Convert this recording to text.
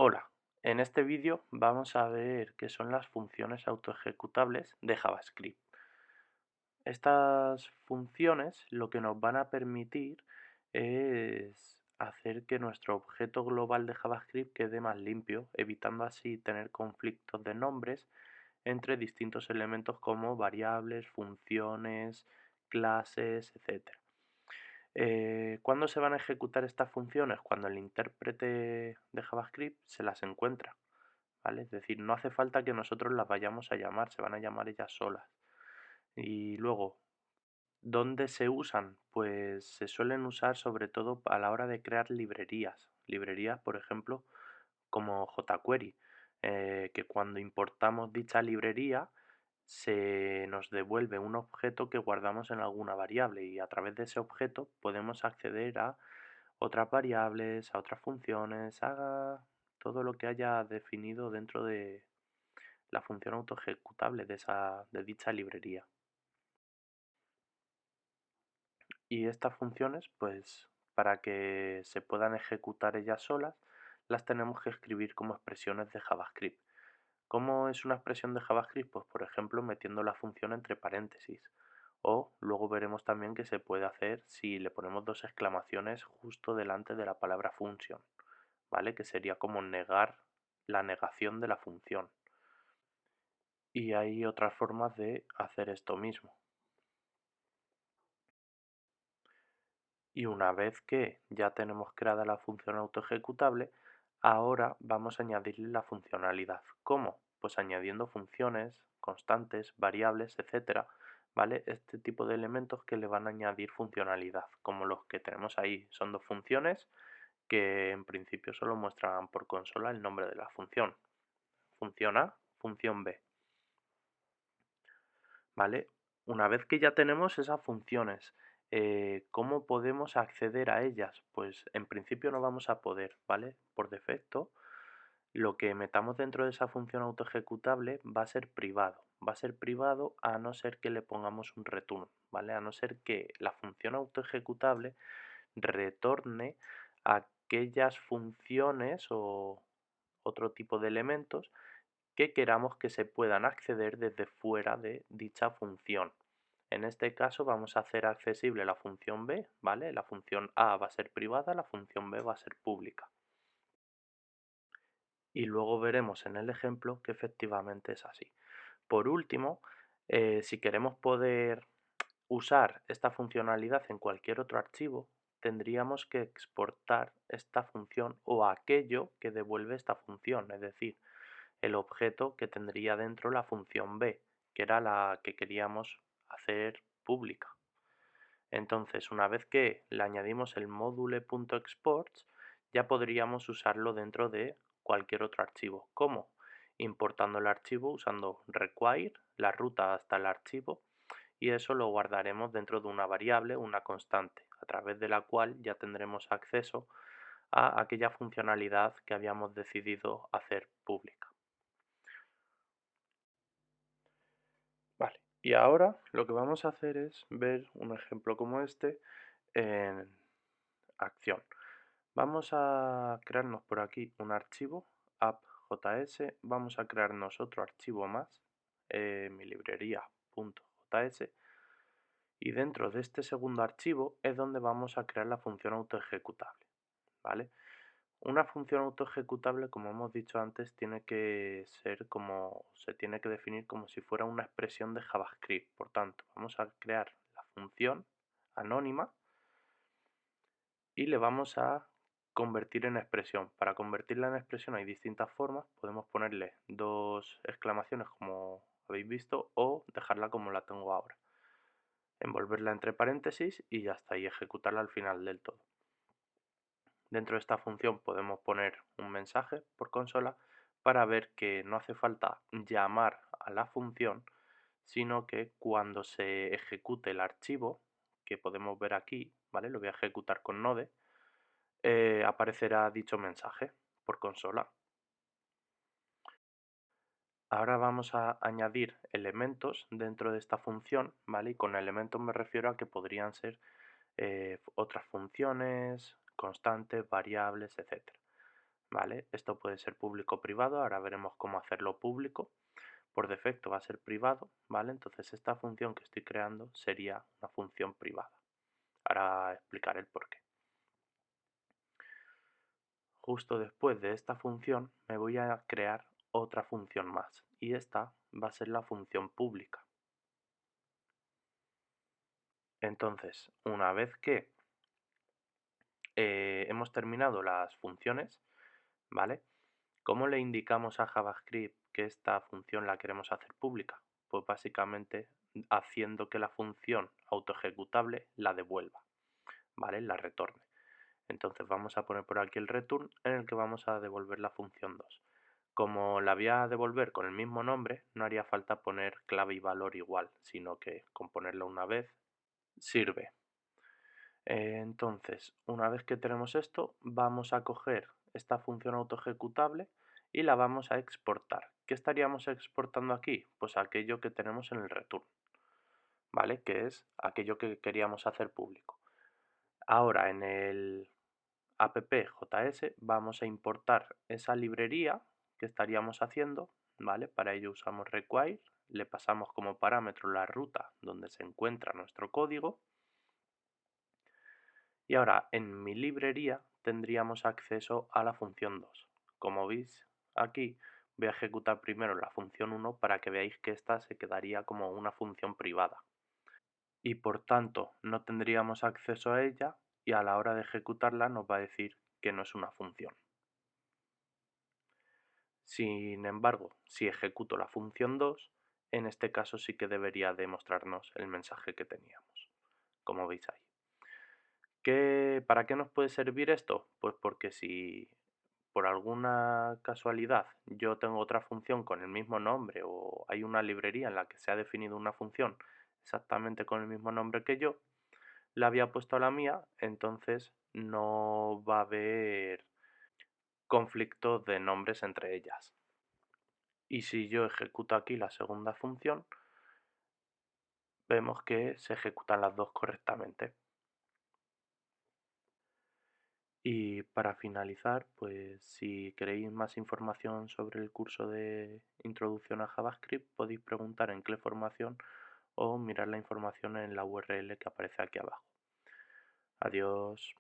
Hola, en este vídeo vamos a ver qué son las funciones autoejecutables de JavaScript. Estas funciones lo que nos van a permitir es hacer que nuestro objeto global de JavaScript quede más limpio, evitando así tener conflictos de nombres entre distintos elementos como variables, funciones, clases, etc. ¿Cuándo se van a ejecutar estas funciones? Cuando el intérprete de JavaScript se las encuentra. ¿Vale? Es decir, no hace falta que nosotros las vayamos a llamar, se van a llamar ellas solas. Y luego, ¿dónde se usan? Pues se suelen usar sobre todo a la hora de crear librerías. Librerías, por ejemplo, como jQuery, que cuando importamos dicha librería se nos devuelve un objeto que guardamos en alguna variable y a través de ese objeto podemos acceder a otras variables, a otras funciones, a todo lo que haya definido dentro de la función autoejecutable de dicha librería. Y estas funciones, pues para que se puedan ejecutar ellas solas, las tenemos que escribir como expresiones de JavaScript. ¿Cómo es una expresión de JavaScript? Pues por ejemplo metiendo la función entre paréntesis. O luego veremos también que se puede hacer si le ponemos dos exclamaciones justo delante de la palabra function, ¿vale? Que sería como negar la negación de la función. Y hay otras formas de hacer esto mismo. Y una vez que ya tenemos creada la función autoejecutable, ahora vamos a añadirle la funcionalidad. ¿Cómo? Pues añadiendo funciones, constantes, variables, etcétera, ¿vale? Este tipo de elementos que le van a añadir funcionalidad, como los que tenemos ahí. Son dos funciones que en principio solo muestran por consola el nombre de la función. Función A, función B, ¿vale? Una vez que ya tenemos esas funciones, ¿cómo podemos acceder a ellas? Pues en principio no vamos a poder, ¿vale? Por defecto, lo que metamos dentro de esa función autoejecutable va a ser privado. Va a ser privado a no ser que le pongamos un return, ¿vale? A no ser que la función autoejecutable retorne aquellas funciones o otro tipo de elementos que queramos que se puedan acceder desde fuera de dicha función. En este caso vamos a hacer accesible la función B, ¿vale? La función A va a ser privada, la función B va a ser pública. Y luego veremos en el ejemplo que efectivamente es así. Por último, si queremos poder usar esta funcionalidad en cualquier otro archivo, tendríamos que exportar esta función o aquello que devuelve esta función, es decir, el objeto que tendría dentro la función B, que era la que queríamos hacer pública. Entonces, una vez que le añadimos el module.exports, ya podríamos usarlo dentro de cualquier otro archivo. ¿Cómo? Importando el archivo usando require, la ruta hasta el archivo, y eso lo guardaremos dentro de una variable, una constante, a través de la cual ya tendremos acceso a aquella funcionalidad que habíamos decidido hacer pública. Vale, y ahora lo que vamos a hacer es ver un ejemplo como este en acción. Vamos a crearnos por aquí un archivo, app.js, vamos a crearnos otro archivo más, mi librería.js, y dentro de este segundo archivo es donde vamos a crear la función autoejecutable, ¿vale? Una función autoejecutable, como hemos dicho antes, tiene que ser como, se tiene que definir como si fuera una expresión de JavaScript. Por tanto, vamos a crear la función anónima y le vamos a convertir en expresión. Para convertirla en expresión hay distintas formas. Podemos ponerle dos exclamaciones como habéis visto o dejarla como la tengo ahora. Envolverla entre paréntesis y ya está, y ejecutarla al final del todo. Dentro de esta función podemos poner un mensaje por consola para ver que no hace falta llamar a la función, sino que cuando se ejecute el archivo, que podemos ver aquí, ¿vale? Lo voy a ejecutar con Node, aparecerá dicho mensaje por consola. Ahora vamos a añadir elementos dentro de esta función, ¿vale? Y con elementos me refiero a que podrían ser otras funciones, constantes, variables, etc. ¿vale? Esto puede ser público o privado, ahora veremos cómo hacerlo público. Por defecto va a ser privado, ¿vale? Entonces esta función que estoy creando sería una función privada. Ahora explicaré el porqué. Justo después de esta función me voy a crear otra función más y esta va a ser la función pública. Entonces, una vez que hemos terminado las funciones, ¿vale? ¿Cómo le indicamos a JavaScript que esta función la queremos hacer pública? Pues básicamente haciendo que la función autoejecutable la devuelva, ¿vale? La retorne. Entonces vamos a poner por aquí el return en el que vamos a devolver la función 2. Como la voy a devolver con el mismo nombre, no haría falta poner clave y valor igual, sino que con ponerlo una vez sirve. Entonces, una vez que tenemos esto, vamos a coger esta función autoejecutable y la vamos a exportar. ¿Qué estaríamos exportando aquí? Pues aquello que tenemos en el return, ¿vale? Que es aquello que queríamos hacer público. Ahora en el app.js vamos a importar esa librería que estaríamos haciendo, ¿vale? Para ello usamos require, le pasamos como parámetro la ruta donde se encuentra nuestro código. Y ahora en mi librería tendríamos acceso a la función 2. Como veis aquí voy a ejecutar primero la función 1 para que veáis que esta se quedaría como una función privada. Y por tanto no tendríamos acceso a ella y a la hora de ejecutarla nos va a decir que no es una función. Sin embargo, si ejecuto la función 2, en este caso sí que debería demostrarnos el mensaje que teníamos, como veis ahí. ¿Para qué nos puede servir esto? Pues porque si por alguna casualidad yo tengo otra función con el mismo nombre o hay una librería en la que se ha definido una función exactamente con el mismo nombre que yo, la había puesto a la mía, entonces no va a haber conflicto de nombres entre ellas. Y si yo ejecuto aquí la segunda función, vemos que se ejecutan las dos correctamente. Y para finalizar, pues si queréis más información sobre el curso de Introducción a JavaScript, podéis preguntar en Cle Formación o mirar la información en la URL que aparece aquí abajo. Adiós.